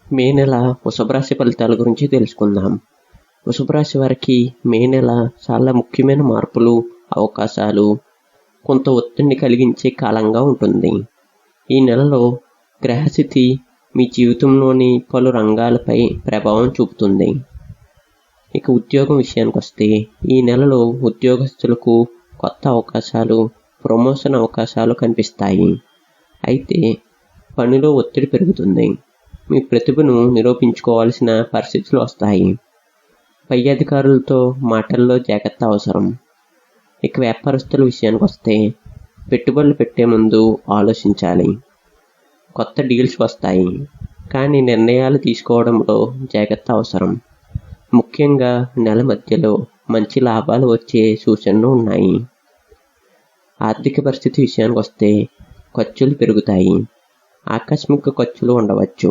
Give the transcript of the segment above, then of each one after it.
మే నెల వృషభ రాశి ఫలితాల గురించి తెలుసుకుందాం. వృషభ రాశి వారికి మే నెల చాలా ముఖ్యమైన మార్పులు, అవకాశాలు, కొంత ఒత్తిడిని కలిగించే కాలంగా ఉంటుంది. ఈ నెలలో గ్రహస్థితి మీ జీవితంలోని పలు రంగాలపై ప్రభావం చూపుతుంది. ఇక ఉద్యోగం విషయానికి వస్తే, ఈ నెలలో ఉద్యోగస్తులకు కొత్త అవకాశాలు, ప్రమోషన్ అవకాశాలు కనిపిస్తాయి. అయితే పనిలో ఒత్తిడి పెరుగుతుంది. మీ ప్రతిభను నిరూపించుకోవాల్సిన పరిస్థితులు వస్తాయి. పై అధికారులతో మాటల్లో జాగ్రత్త అవసరం. ఇక వ్యాపారస్తుల విషయానికి వస్తే, పెట్టుబడులు పెట్టే ముందు ఆలోచించాలి. కొత్త డీల్స్ వస్తాయి, కానీ నిర్ణయాలు తీసుకోవడంలో జాగ్రత్త అవసరం. ముఖ్యంగా నెల మధ్యలో మంచి లాభాలు వచ్చే సూచనలు ఉన్నాయి. ఆర్థిక పరిస్థితి విషయానికి వస్తే, ఖర్చులు పెరుగుతాయి. ఆకస్మిక ఖర్చులు ఉండవచ్చు.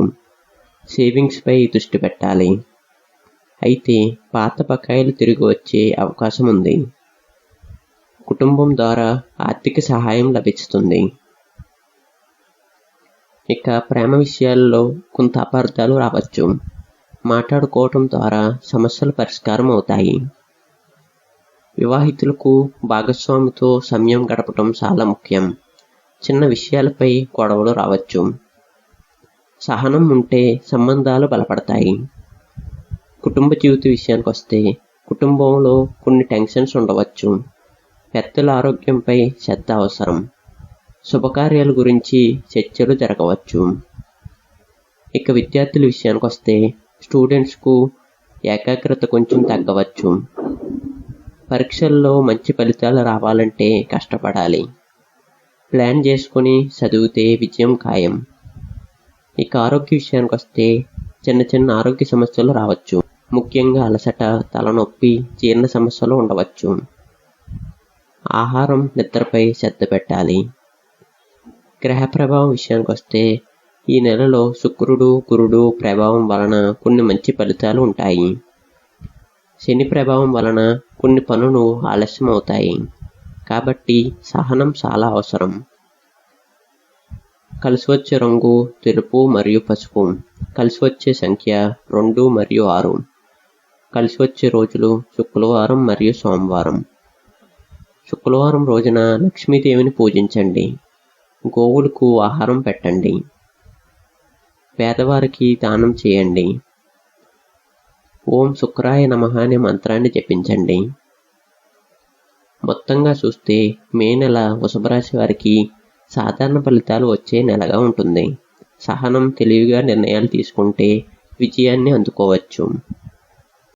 సేవింగ్స్పై దృష్టి పెట్టాలి. అయితే పాత బకాయిలు తిరిగి వచ్చే అవకాశం ఉంది. కుటుంబం ద్వారా ఆర్థిక సహాయం లభిస్తుంది. ఇక ప్రేమ విషయాల్లో కొంత అపార్థాలు రావచ్చు. మాట్లాడుకోవటం ద్వారా సమస్యలు పరిష్కారం అవుతాయి. వివాహితులకు భాగస్వామితో సమయం గడపటం చాలా ముఖ్యం. చిన్న విషయాలపై గొడవలు రావచ్చు. సహనం ఉంటే సంబంధాలు బలపడతాయి. కుటుంబ జీవిత విషయానికి వస్తే, కుటుంబంలో కొన్ని టెన్షన్స్ ఉండవచ్చు. పెద్దల ఆరోగ్యంపై శ్రద్ధ అవసరం. శుభకార్యాల గురించి చర్చలు జరగవచ్చు. ఇక విద్యార్థుల విషయానికి వస్తే, స్టూడెంట్స్కు ఏకాగ్రత కొంచెం తగ్గవచ్చు. పరీక్షల్లో మంచి ఫలితాలు రావాలంటే కష్టపడాలి. ప్లాన్ చేసుకుని చదివితే విజయం ఖాయం. ఇక ఆరోగ్య విషయానికి వస్తే, చిన్న చిన్న ఆరోగ్య సమస్యలు రావచ్చు. ముఖ్యంగా అలసట, తలనొప్పి, జీర్ణ సమస్యలు ఉండవచ్చు. ఆహారం, నిద్రపై శ్రద్ధ పెట్టాలి. గ్రహ ప్రభావం విషయానికి వస్తే, ఈ నెలలో శుక్రుడు, గురుడు ప్రభావం వలన కొన్ని మంచి ఫలితాలు ఉంటాయి. శని ప్రభావం వలన కొన్ని పనులు ఆలస్యం అవుతాయి. కాబట్టి సహనం చాలా అవసరం. కలిసి వచ్చే రంగు తెలుపు మరియు పసుపు. కలిసి వచ్చే సంఖ్య 2 మరియు 6. కలిసి వచ్చే రోజులు శుక్రవారం మరియు సోమవారం. శుక్రవారం రోజున లక్ష్మీదేవిని పూజించండి. గోవులకు ఆహారం పెట్టండి. పేదవారికి దానం చేయండి. ఓం శుక్రాయ నమః అనే మంత్రాన్ని జపించండి. మొత్తంగా చూస్తే మే నెల వృషభ రాశి వారికి సాధారణ ఫలితాలు వచ్చే నెలగా ఉంటుంది. సహనం, తెలివిగా నిర్ణయాలు తీసుకుంటే విజయాన్ని అందుకోవచ్చు.